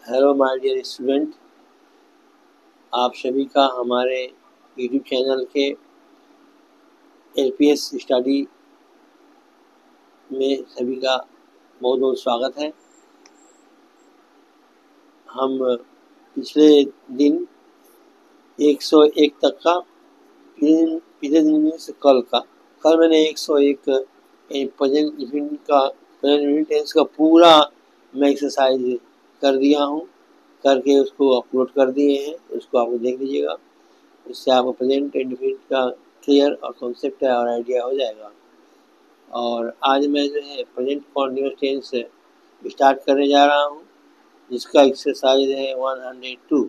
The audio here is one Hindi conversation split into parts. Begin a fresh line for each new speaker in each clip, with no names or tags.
हेलो माय डियर स्टूडेंट, आप सभी का हमारे यूट्यूब चैनल के एलपीएस स्टडी में सभी का बहुत बहुत स्वागत है। हम पिछले दिन 101 तक का पिछले दिन से कल मैंने 101 प्रेजेंट टेंस का पूरा मैं एक्सरसाइज कर दिया हूँ, करके उसको अपलोड कर दिए हैं। उसको आप देख लीजिएगा, उससे आपको प्रेजेंट इंडेफिनिट का क्लियर और कॉन्सेप्ट और आइडिया हो जाएगा। और आज मैं जो है प्रेजेंट कॉन्टिन्यूअस टेंस स्टार्ट करने जा रहा हूँ, जिसका एक्सरसाइज है 102।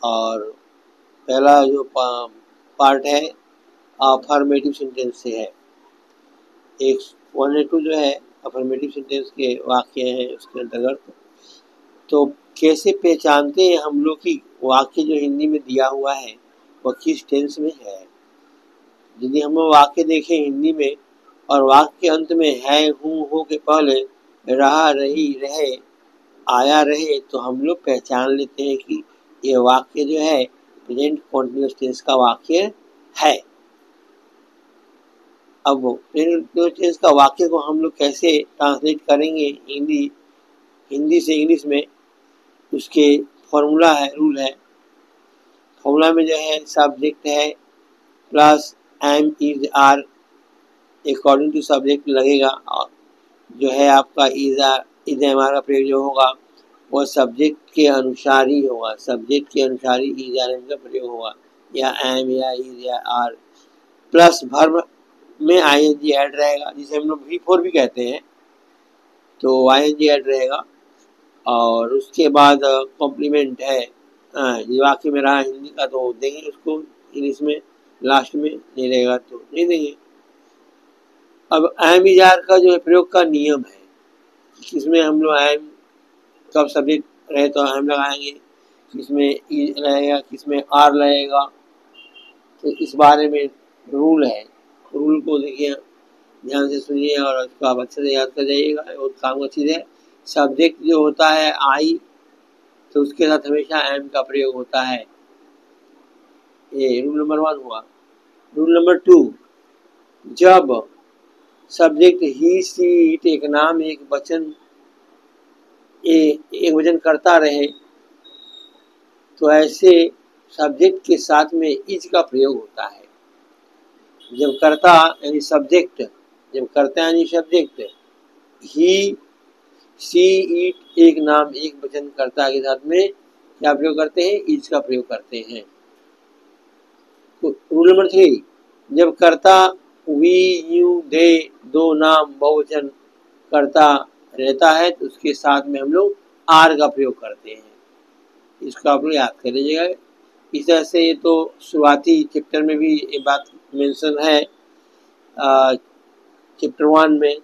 और पहला जो पार्ट है अफर्मेटिव सेंटेंस से है। 102 जो है अफर्मेटिव सेंटेंस के वाक्य हैं उसके अंतर्गत। तो कैसे पहचानते हैं हम लोग कि वाक्य जो हिंदी में दिया हुआ है वह किस टेंस में है। यदि हम वाक्य देखें हिंदी में और वाक्य के अंत में है, हूँ, हो के पहले रहा, रही, रहे, आया, रहे, तो हम लोग पहचान लेते हैं कि ये वाक्य जो है प्रेजेंट कॉन्टिन्यूअस टेंस का वाक्य है। अब प्रेजेंट कॉन्टिन्यूअस टेंस का वाक्य को हम लोग कैसे ट्रांसलेट करेंगे हिंदी से इंग्लिश में, उसके फॉर्मूला है, रूल है। फॉर्मूला में जो है सब्जेक्ट है plus M is R according to subject लगेगा, और जो है आपका इज एम आर का प्रयोग जो होगा वह सब्जेक्ट के अनुसार ही होगा। सब्जेक्ट के अनुसार ही इज आर एम का प्रयोग होगा, या एम या इज या आर। प्लस वर्ब में आई एन जी ऐड रहेगा, जिसे हम लोग V4 भी कहते हैं, तो आई एन जी ऐड रहेगा। और उसके बाद कॉम्प्लीमेंट है, ये वाक्य में रहा हिंदी का तो देंगे उसको, इंग्लिश में लास्ट में नहीं रहेगा तो नहीं देंगे। अब एम इज आर का जो है प्रयोग का नियम है, किसमें हम लोग एम कब सब्जेक्ट रहे तो एम लगाएंगे, किसमें ई रहेगा, किसमें आर लगेगा। तो इस बारे में रूल है, रूल को देखिए, ध्यान से सुनिए और उसको आप अच्छे से याद कर जाइएगा। और काम का चीज़ है, सब्जेक्ट जो होता है आई, तो उसके साथ हमेशा एम का प्रयोग होता है। ये रूल नंबर 1 हुआ। रूल नंबर 2, जब सब्जेक्ट ही, सी, इट एक नाम एक वचन करता रहे तो ऐसे सब्जेक्ट के साथ में इज का प्रयोग होता है। जब कर्ता यानी सब्जेक्ट, जब कर्ता यानी सब्जेक्ट ही, सी, इट एक नाम एक वचन कर्ता के साथ में क्या प्रयोग करते हैं, इज का प्रयोग करते हैं। तो रूल नंबर 3, जब कर्ता वी, यू, दे दो नाम बहुवचन कर्ता रहता है तो उसके साथ में हम लोग आर का प्रयोग करते हैं। इसको आप लोग याद कर लीजिएगा। इस तरह से ये तो शुरुआती चैप्टर में भी ये बात मेंशन है, चैप्टर 1 में,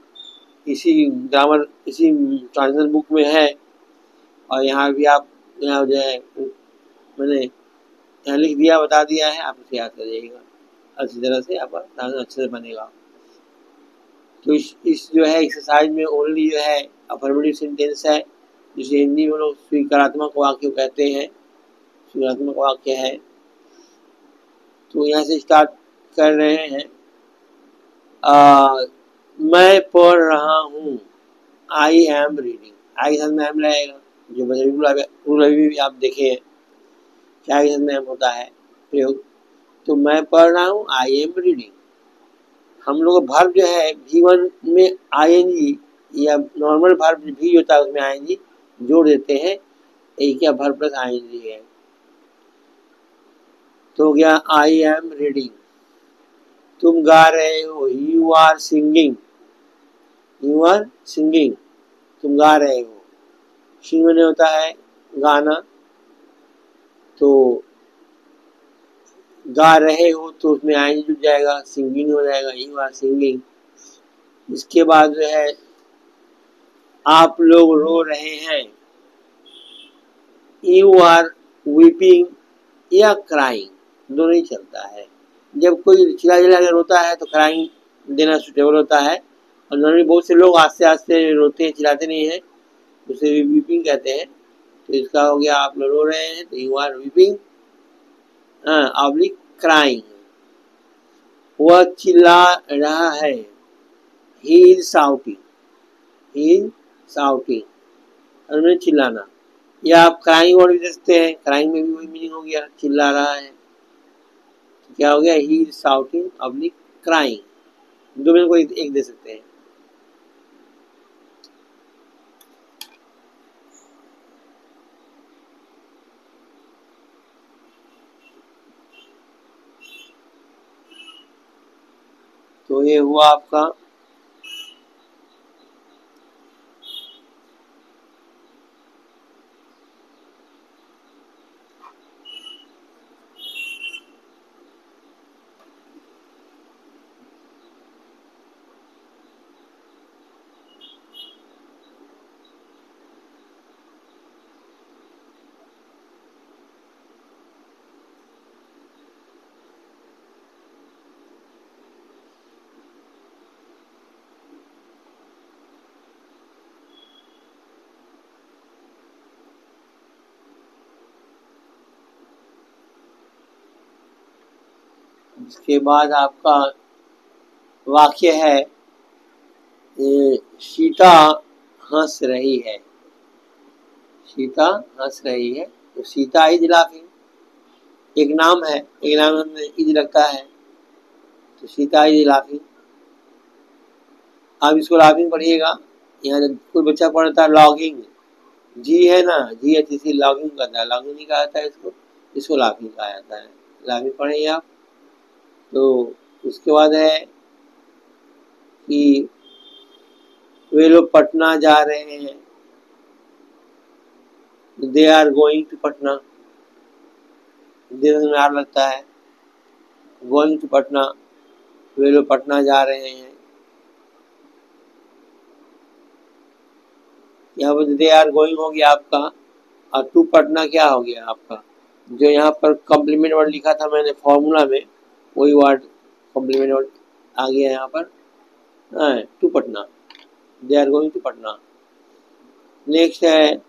इसी ग्रामर इसी ट्रांसलेशन बुक में है। और यहाँ भी आप यहाँ जो है मैंने यहाँ लिख दिया, बता दिया है, आप उसे याद कर जाइएगा। अच्छी तरह से आपका ट्रांसलेशन अच्छे से बनेगा। तो इस जो है एक्सरसाइज में ओनली जो है अफर्मेटिव सेंटेंस है, जिसे हिंदी में लोग स्वीकारात्मक वाक्य कहते हैं, स्वीकारात्मक वाक्य है। तो यहाँ से स्टार्ट कर रहे हैं। मैं पढ़ रहा हूँ, आई एम रीडिंग। आई के साथ में एम रहेगा, जो रूल अभी भी आप देखे हैं, क्या के साथ में एम होता है प्रयोग। तो मैं पढ़ रहा हूँ, आई एम रीडिंग। हम लोग वर्ब जो है V1 में आईएनजी या नॉर्मल वर्ब भी होता है, उसमें आईएनजी जोड़ देते हैं, एक क्या वर्ब प्लस आईएनजी है। तो गया आई एम रीडिंग। तुम गा रहे हो, you are singing, you are singing, तुम गा रहे हो। सिंग में होता है गाना, तो गा रहे हो तो उसमें आईएनजी जुड़ जाएगा, सिंगिंग हो जाएगा, यू आर सिंगिंग। इसके बाद जो है आप लोग रो रहे हैं, यू आर वीपिंग या क्राइंग, दोनों ही चलता है। जब कोई चिल्ला चिल्ला के रोता है तो क्राइंग देना सुटेबल होता है, और नॉर्मली बहुत से लोग आस्ते आस्ते रोते हैं, चिल्लाते नहीं हैं, उसे वीपिंग कहते हैं। तो इसका हो गया आप लोग रो रहे हैं तो you are weeping, oblique crying. वह चिल्ला रहा है, he is shouting, he is shouting, और चिल्लाना। या आप क्राइंग वर्ड भी दे सकते हैं, क्राइंग में भी वही मीनिंग हो गया, चिल्ला रहा है। तो क्या हो गया, ही इज शाउटिंग ऑब्लिक क्राइंग। दो में कोई एक दे सकते हैं। तो ये हुआ आपका इसके बाद आपका वाक्य है, सीता हंस रही है। सीता हंस रही है, तो सीता इज लाफिंग। एक नाम है, एक नाम में इज लगता है, तो सीता इज लाफिंग। आप इसको लाफिंग पढ़िएगा। यहाँ कोई बच्चा पढ़ता है लॉगिंग, जी है ना, जी एच सी लॉगिंग करता है, लॉगिंग नहीं कहा जाता है इसको, इसको लाफिंग कहा जाता है। लाफिंग पढ़ेंगे आप। तो उसके बाद है कि वे लोग पटना जा रहे हैं, they are going to Patna. में आर लगता है, गोइंग टू पटना, वे लोग पटना जा रहे हैं। यहाँ पर दे आर गोइंग हो गया आपका, और टू पटना क्या हो गया आपका, जो यहाँ पर कॉम्प्लीमेंट वर्ड लिखा था मैंने फॉर्मूला में, वही वर्ड कॉम्प्लीमेंट वर्ड आ गया यहाँ पर, to Patna, they are going to Patna. Next है,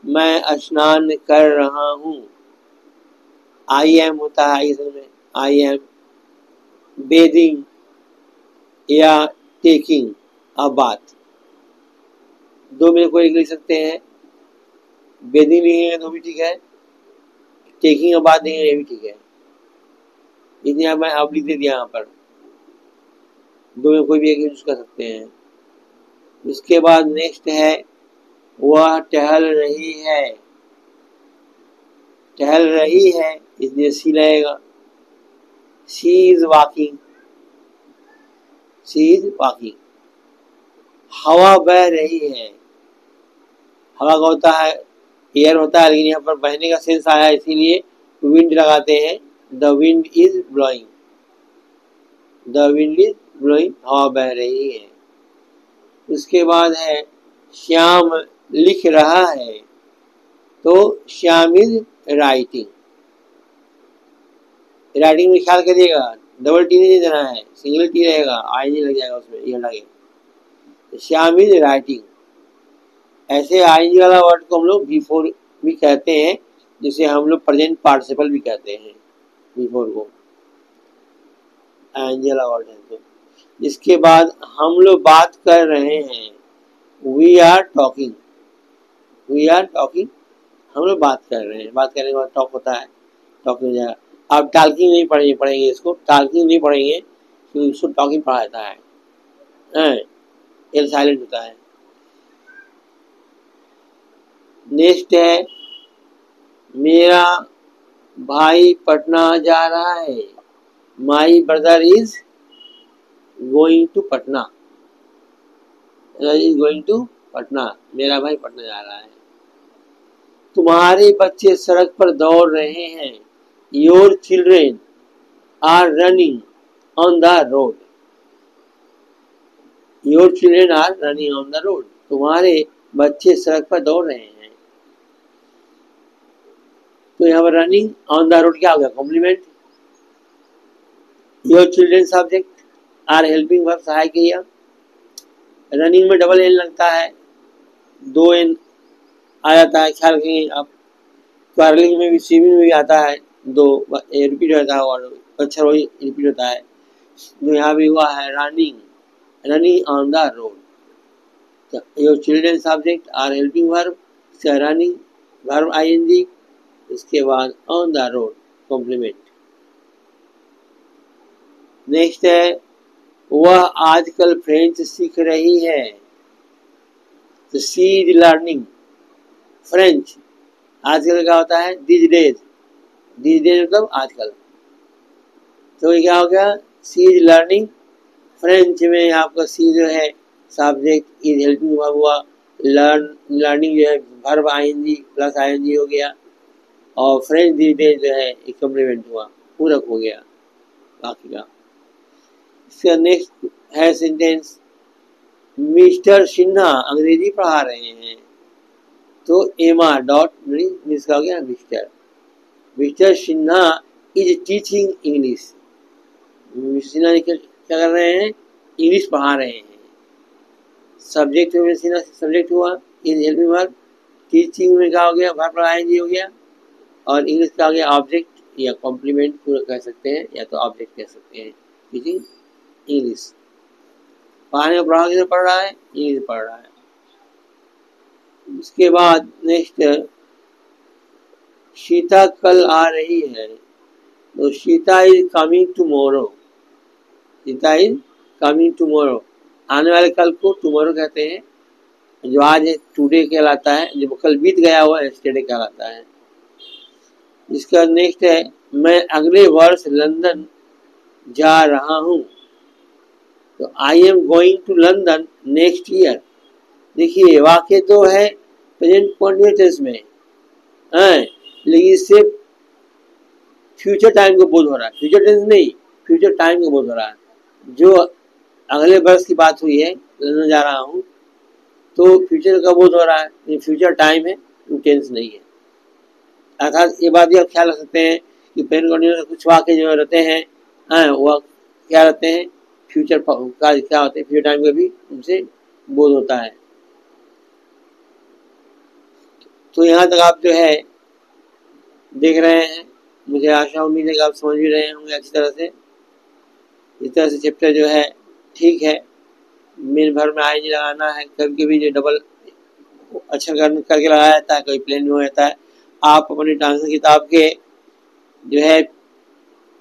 मैं स्नान कर रहा हूँ। आई एम होता है इसमें, आई एम बेदिंग या टेकिंग अ बाथ। दो में कोई लिख सकते हैं, बेदिंग लिखेंगे तो भी ठीक है, टेकिंग अ बाथ देंगे ये भी ठीक है। इसलिए मैं अब लिख दे दिया यहाँ पर, दो में कोई भी एक यूज कर सकते हैं। इसके बाद नेक्स्ट है, वह टहल रही है। टहल रही है इसलिए सी लगेगा, she is walking, she is walking. हवा बह रही है, हवा का होता है एयर होता है, लेकिन यहाँ पर बहने का सेंस आया इसीलिए विंड लगाते हैं, the wind is blowing, the wind is blowing, हवा बह रही है। उसके बाद है, श्याम लिख रहा है, तो श्याम इज राइटिंग। राइटिंग में ख्याल करिएगा, डबल टी नहीं देना है, सिंगल टी रहेगा, आई नहीं लग जाएगा उसमें, ये लगे। श्याम इज राइटिंग, ऐसे आई वाला वर्ड को हम लोग बिफोर भी कहते हैं, जिसे हम लोग प्रेजेंट पार्टिसिपल भी कहते हैं, बिफोर को आई वाला वर्ड है। तो इसके बाद हम लोग बात कर रहे हैं, we are talking, we are talking, हम लोग बात कर रहे हैं। बात करने के बाद टॉक होता है, टॉकिंग हो जाएगा। आप टॉकिंग नहीं पढ़ेंगे इसको, टॉकिंग नहीं पढ़ेंगे क्योंकि इसको टॉकिंग पढ़ा जाता है, एल साइलेंट होता है। नेक्स्ट है, मेरा भाई पटना जा रहा है, my brother is going to Patna, is going to Patna, मेरा भाई पटना जा रहा है। तुम्हारे बच्चे सड़क पर दौड़ रहे हैं, your children are running on the road, your children are running on the road, तुम्हारे बच्चे सड़क पर दौड़ रहे हैं। तो यहाँ पर रनिंग ऑन द रोड क्या हो गया, complement. Your children subject, are helping verb सहायक क्रिया। रनिंग में डबल एन लगता है, दो एन आ जाता है, ख्याल रखेंगे आप। कर्लिंग में भी, स्विमिंग में भी आता है, दो रिपीट होता है और अक्षर वही रिपीट होता है। जो यहाँ भी हुआ है running, running on the road. Your children subject are helping verb, running verb I N G, इसके बाद on the road complement. Next है वह आजकल फ्रेंच सीख रही है, तो शी इज लर्निंग फ्रेंच। आजकल क्या होता है, दिस डेज, दिस डेज मतलब आजकल। तो ये क्या हो गया, शी इज लर्निंग फ्रेंच में आपका सी जो है सब्जेक्ट, इज हेल्पिंग वर्ब हुआ, लर्निंग जो है वर्ब आईएनजी प्लस आईएनजी हो गया, और फ्रेंच दिस डेज जो है एक कॉम्प्लीमेंट हुआ, पूरक हो गया बाकी का। इसका नेक्स्ट है सेंटेंस, मिस्टर सिन्हा अंग्रेजी पढ़ा रहे हैं, तो एमा डॉट मीन्स का हो गया mister. Mister Sinha is teaching English, mister Sinha क्या कर रहे हैं, इंग्लिश पढ़ा रहे हैं। सब्जेक्ट में सिन्हा सब्जेक्ट हुआ, इज हेल्पिंग वर्ब, टीचिंग में क्या हो गया, वर्ब आईएनजी हो गया, और इंग्लिश का हो गया ऑब्जेक्ट या कॉम्प्लीमेंट पूरा कह सकते हैं, या तो ऑब्जेक्ट कह सकते हैं। टीचिंग इंग्लिश, पढ़ाने का पढ़ा किसे पढ़ रहा है, इंग्लिश पढ़ रहा है। उसके बाद नेक्स्ट, सीता कल आ रही है, तो Sita is coming tomorrow, Sita is coming tomorrow, आने वाले कल को टुमारो कहते हैं, जो आज टुडे कहलाता है, जो कल बीत गया हुआ यस्टरडे कहलाता है। इसका नेक्स्ट है, मैं अगले वर्ष लंदन जा रहा हूँ, तो I am going to London next year. देखिए वाक्य तो है प्रेजेंट कॉन्टिन्यूअस में है, लेकिन इससे फ्यूचर टाइम को बोध हो रहा है, फ्यूचर टेंस नहीं, फ्यूचर टाइम को बोध हो रहा है। जो अगले वर्ष की बात हुई है, लंदन जा रहा हूँ, तो फ्यूचर का बोध हो रहा है, ये फ्यूचर टाइम है, टेंस नहीं है। अर्थात ये बात भी आप ख्याल रख सकते हैं कि प्रेजेंट कॉन्टिन्यूअस कुछ वाक्य जो रहते हैं, वह क्या रहते हैं, फ्यूचर का क्या होते हैं, फ्यूचर टाइम का भी उनसे बोध होता है। तो यहाँ तक आप जो है देख रहे हैं, मुझे आशा उम्मीद है कि आप समझ भी रहे होंगे अच्छी तरह से। इस तरह से चैप्टर जो है ठीक है, मेन भर में आईएनजी लगाना है, कभी कभी जो डबल अक्षर करके लगाया जाता है, कभी प्लेन में हो जाता है। आप अपनी ट्रांसलेशन किताब के जो है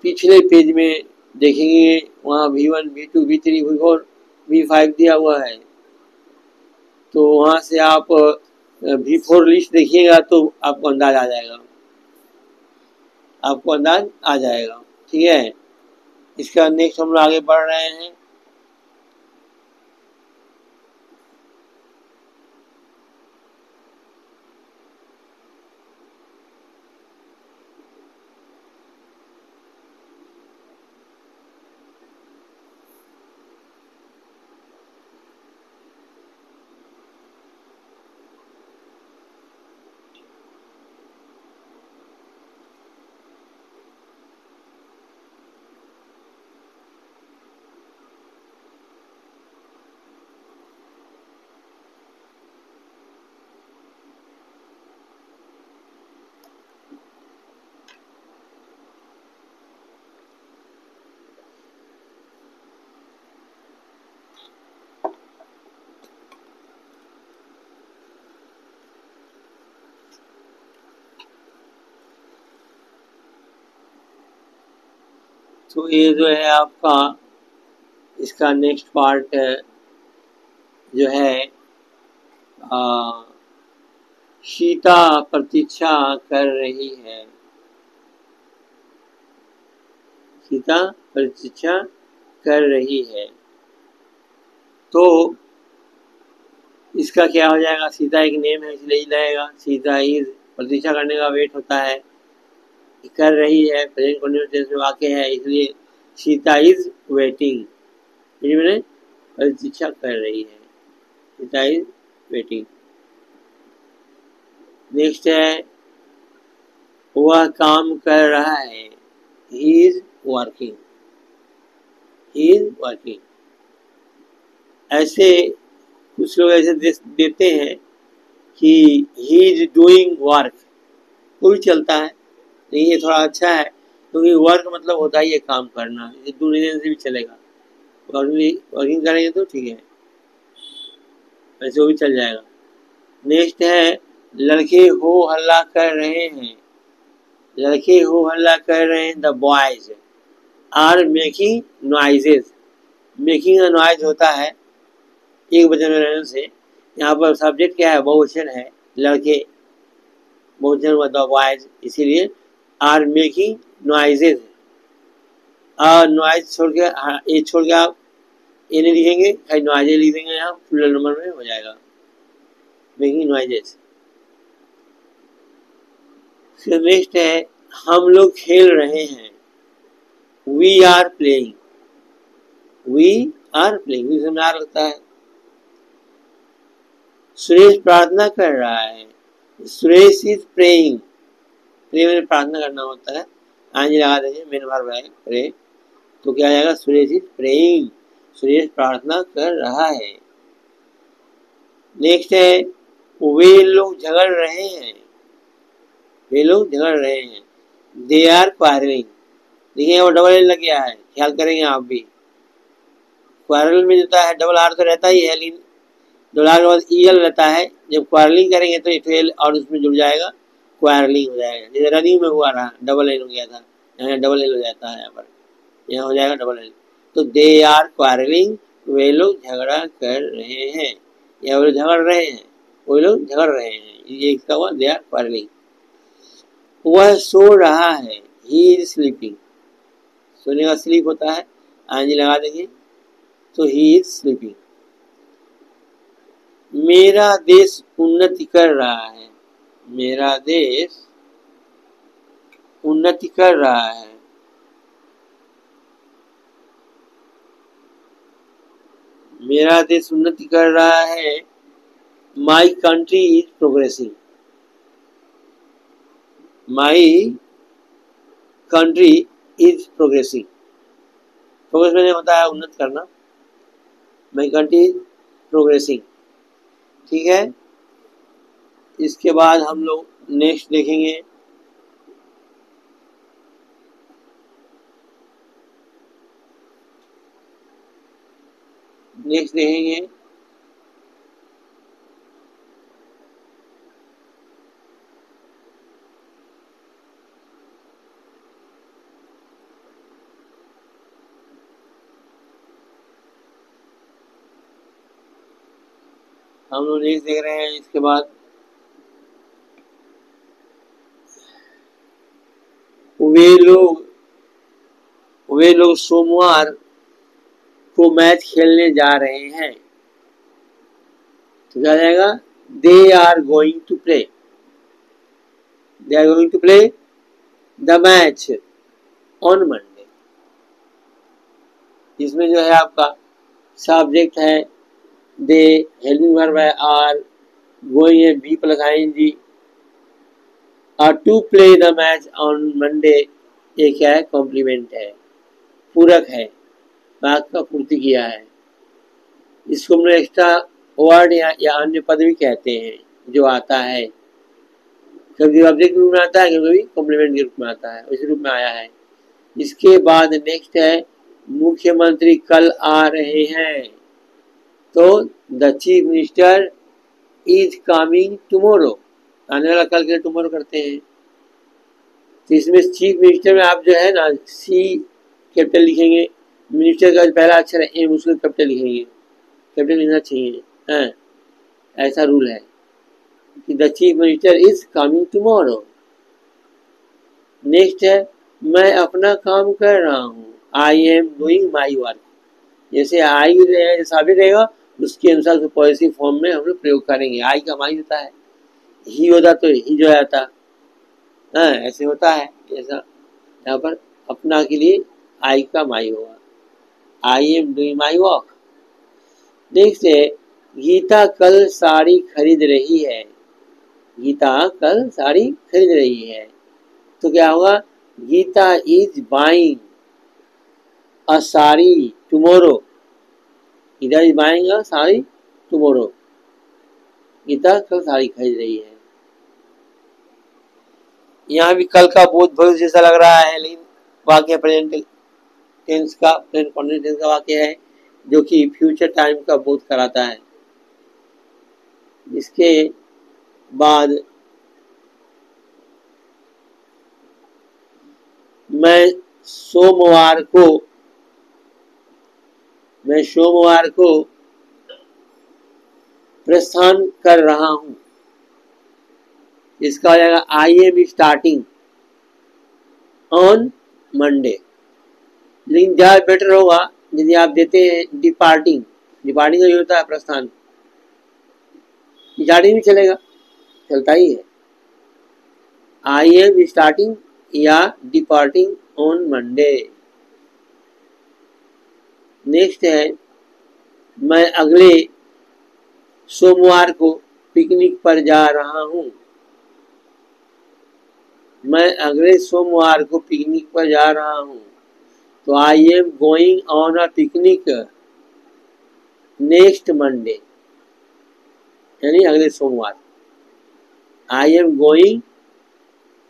पिछले पेज में देखेंगे, वहाँ V1, V2, V3, V4, V5 दिया हुआ है, तो वहाँ से आप V4 लिस्ट देखिएगा तो आपको अंदाज आ जाएगा, आपको अंदाज आ जाएगा। ठीक है, इसका नेक्स्ट हम लोग आगे बढ़ रहे हैं। तो ये जो है आपका इसका नेक्स्ट पार्ट जो है, सीता प्रतीक्षा कर रही है, सीता प्रतीक्षा कर रही है, तो इसका क्या हो जाएगा, सीता एक नेम है इसलिए रहेगा, सीता इज, प्रतीक्षा करने का वेट होता है, कर रही है प्रेजेंट कंटिन्यूअस में वाक्य है, इसलिए सीता इज वेटिंग, मैंने प्रतीक्षा कर रही है, सीता इज वेटिंग। नेक्स्ट है वह काम कर रहा है, he is working, he is working. ऐसे कुछ लोग ऐसे देते हैं कि ही इज डूइंग वर्क, वो भी चलता है, लेकिन ये थोड़ा अच्छा है क्योंकि वर्क मतलब होता ही है काम करना, ये डू देने से भी चलेगा, वर्किंग करेंगे तो ठीक है, वैसे वो भी चल जाएगा। नेक्स्ट है लड़के हो हल्ला कर रहे हैं, लड़के हो हल्ला कर रहे हैं, the boys are making noises, making a noise होता है एक वचन में रहने से, यहाँ पर सब्जेक्ट क्या है, बहुवचन है, लड़के बहुवचन हुआ द बॉयज, इसीलिए आर मेकिंग नॉइजेस, और नॉइज छोड़ के ये छोड़ के आप ये नहीं लिखेंगे, खाली नॉइजेस लिख देंगे, यहाँ प्लूरल नंबर में हो जाएगा, मेकिंग नॉइजेस। फिर नेक्स्ट है हम लोग खेल रहे हैं, we are playing, we are playing इसमें आर लगता है। सुरेश प्रार्थना कर रहा है, सुरेश इज प्रेइंग, प्रे में प्रार्थना करना होता है, आंज लगा देंगे, मेन वर्ब है प्रे, तो क्या आएगा, सुरेश इज प्रेइंग, सुरेश प्रार्थना कर रहा है। नेक्स्ट है वे लोग झगड़ रहे हैं, वे लोग झगड़ रहे हैं, दे आर क्वारलिंग, देखिए वो डबल एल लग गया है, ख्याल करेंगे आप भी, क्वारल में होता है डबल आर तो रहता ही है, लेकिन डबल आर के बाद ई एल रहता है, जब क्वारलिंग करेंगे तो एल और उसमें जुड़ जाएगा, क्वारलिंग हो जाएगा, जैसे रनिंग में हुआ रहा डबल एल हो गया था, यहाँ डबल एल हो जाता है, यहाँ पर यहाँ हो जाएगा डबल एल, तो दे आर क्वारलिंग, वे लोग झगड़ा कर रहे हैं, या वे झगड़ रहे हैं, वे लोग झगड़ रहे हैं, ये इसका हुआ दे आर क्वारलिंग। वह सो रहा है, ही इज स्लीपिंग, सोने का स्लीप होता है, आंजी लगा देंगे, तो ही इज स्लीपिंग। मेरा देश उन्नति कर रहा है, मेरा देश उन्नति कर रहा है, मेरा देश उन्नति कर रहा है, my country is progressing, my country is progressing, progress में होता है उन्नत करना, माई कंट्री इज प्रोग्रेसिंग, ठीक है। इसके बाद हम लोग नेक्स्ट देखेंगे, नेक्स्ट देखेंगे हम लोग नेक्स्ट देख रहे हैं, इसके बाद वे लोग सोमवार को मैच खेलने जा रहे हैं, तो क्या जाएगा, they are going to play, they are going to play the match on Monday, इसमें जो है आपका सब्जेक्ट है दे, हेल्पिंग वर्ब है आर, गोइंग है बी प्लस आईएनजी, और to play the match on Monday ये क्या है, कॉम्प्लीमेंट है, पूरक है, बात का पूर्ति किया है, इसको हम लोग एक्स्ट्रा वर्ड या अन्य पद भी कहते हैं, जो आता है कभी ऑब्जेक्ट रूप में आता है, कभी कॉम्प्लीमेंट के रूप में आता है, उस रूप में आया है। इसके बाद नेक्स्ट है मुख्यमंत्री कल आ रहे हैं, तो the chief minister is coming tomorrow, आने वाला कल के टुमारो करते हैं, तो इसमें चीफ मिनिस्टर में आप जो है ना सी कैपिटल लिखेंगे, मिनिस्टर का पहला अक्षर है एम, उसको कैपिटल लिखेंगे, कैपिटल लिखना चाहिए, हाँ ऐसा रूल है कि the chief minister is coming tomorrow. Next है मैं अपना काम कर रहा हूँ, I am doing my work, जैसे आई साबित रहेगा उसके अनुसार उसको पॉजिटिव फॉर्म में हम लोग प्रयोग करेंगे, आई का माई होता है, ही होता तो ही जो आता, हाँ ऐसे होता है, ऐसा यहाँ पर अपना के लिए आई का माई होगा, I am doing my work. Next है गीता कल साड़ी खरीद रही है, गीता कल साड़ी खरीद रही है, तो क्या होगा, Geeta is buying a sari tomorrow, Geeta is buying a sari tomorrow. Geeta कल साड़ी खरीद रही है। यहाँ भी कल का बहुत भविष्य जैसा लग रहा है, लेकिन वाक्य प्रेजेंट टेंस का, प्रेजेंट कंटिन्यूस टेंस का वाक्य है, जो कि फ्यूचर टाइम का बोध कराता है। इसके बाद मैं सोमवार को प्रस्थान कर रहा हूं। इसका हो जाएगा I am starting on Monday. लेकिन ज्यादा बेटर होगा यदि आप देते हैं डिपार्टिंग। डिपार्टिंग का जो होता है प्रस्थान, स्टार्टिंग भी चलेगा, चलता ही है। आई एम स्टार्टिंग या डिपार्टिंग ऑन मंडे। नेक्स्ट है मैं अगले सोमवार को पिकनिक पर जा रहा हूं। मैं अगले सोमवार को पिकनिक पर जा रहा हूं, तो I am going on a picnic next Monday, यानी अगले सोमवार। आई am going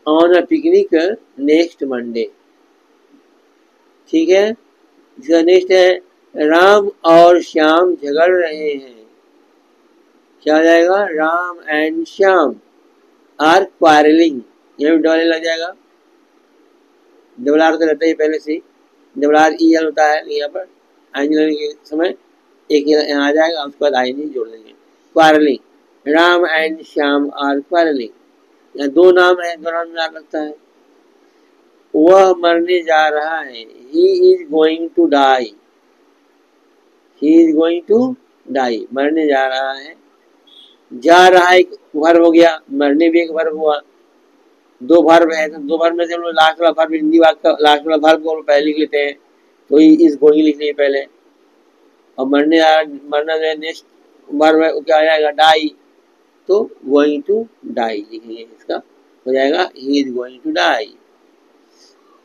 on a picnic next Monday. ठीक है। इसका नेक्स्ट है राम और श्याम झगड़ रहे हैं। क्या हो जाएगा? Ram and Shyam are quarrelling. यहाँ भी डबल लग जाएगा। डबल आर तो रहता ही पहले से, डबल आर ई एल होता है, यहाँ पर आईएनजी लगने के समय एक यहाँ आ जाएगा, उसके बाद आईएनजी जोड़ देंगे। Quarrelling, Ram and Shyam are quarrelling. यहाँ दो नाम है, दो नाम में याद लगता है। वह मरने जा रहा है, he is going to die. He is going to die, मरने जा रहा है। जा रहा है एक वर्ब हो गया, मरने भी एक वर्ब हुआ। दो वर्ब है, तो दो वर्ब में से हम लोग लास्ट वाला वर्ब, हिंदी वाक्य का लास्ट वाला वर्ब को पहले लिख लेते हैं, तो इज गोइंग लिख लेंगे पहले। और मरना जो है नेक्स्ट वर्ब है, वो क्या आ जाएगा? डाई, तो गोइंग टू डाई लिखेंगे। इसका हो जाएगा he is going to die.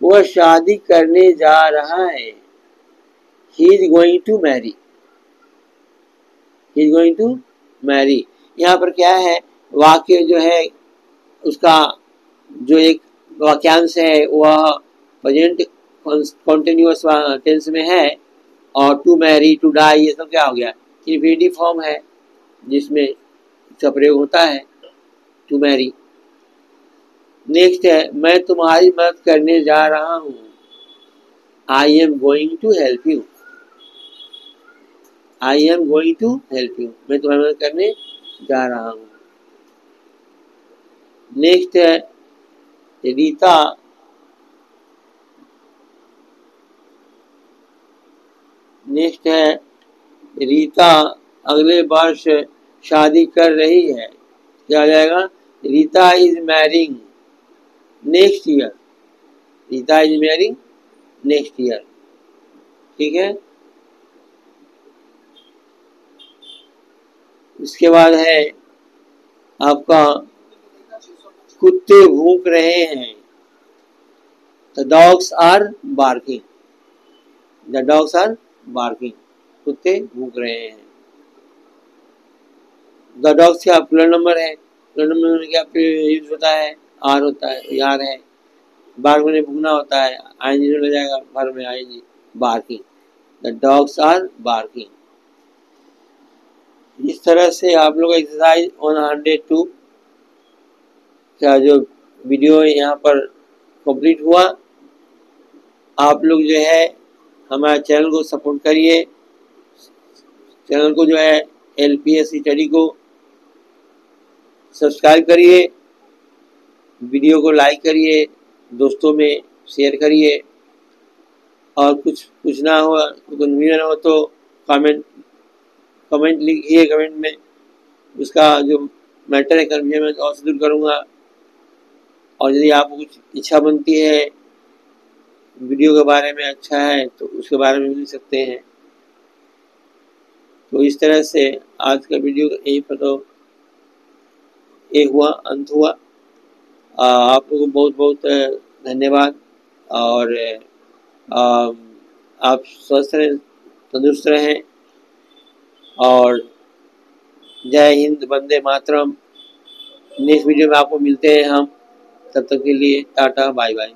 वह शादी करने जा रहा है, he is going to marry. He is going to marry. यहाँ पर क्या है? वाक्य जो है उसका जो एक वाक्यांश है वह प्रेजेंट कॉन्टिन्यूअस टेंस में है, और टू मैरी, टू डाई, ये सब क्या हो गया? इंफिनिटिव फॉर्म है, जिसमें इसका प्रयोग होता है टू मैरी। नेक्स्ट है मैं तुम्हारी मदद करने जा रहा हूं, I am going to help you. I am going to help you, मैं तुम्हारी मदद करने जा रहा हूं। नेक्स्ट है रीता नेक्स्ट है रीता अगले वर्ष शादी कर रही है। क्या आ जाएगा? Rita is marrying next year. Rita is marrying next year. ठीक है। इसके बाद है आपका कुत्ते भूख रहे हैं। The dogs are barking. The dogs are barking, कुत्ते भूख रहे हैं। द डॉग्स का प्लूरल नंबर है, प्लूरल नंबर में क्या यूज होता है? आर होता है, यार है। बार्क में भूखना होता है, आईएनजी लग जाएगा, भर में I N G, barking. The dogs are barking. इस तरह से आप लोग एक्सरसाइज 102 का जो वीडियो यहाँ पर कंप्लीट हुआ। आप लोग जो है हमारे चैनल को सपोर्ट करिए। चैनल को जो है एलपीएससी स्टडी को सब्सक्राइब करिए, वीडियो को लाइक करिए, दोस्तों में शेयर करिए, और कुछ पूछना हो, कन्फ्यूजन हो तो कमेंट लिखिए कमेंट में। उसका जो मैटर है कन्फ्यूजन में और से दूर करूँगा। और यदि आपको कुछ इच्छा बनती है वीडियो के बारे में, अच्छा है तो उसके बारे में लिख सकते हैं। तो इस तरह से आज का वीडियो यहीं पर तो एक हुआ, अंत हुआ। आप लोगों को बहुत बहुत धन्यवाद। और आप स्वस्थ रहें, तंदुरुस्त रहें, और जय हिंद, वंदे मातरम। नेक्स्ट वीडियो में आपको मिलते हैं हम, तब तक के लिए टाटा बाय बाय।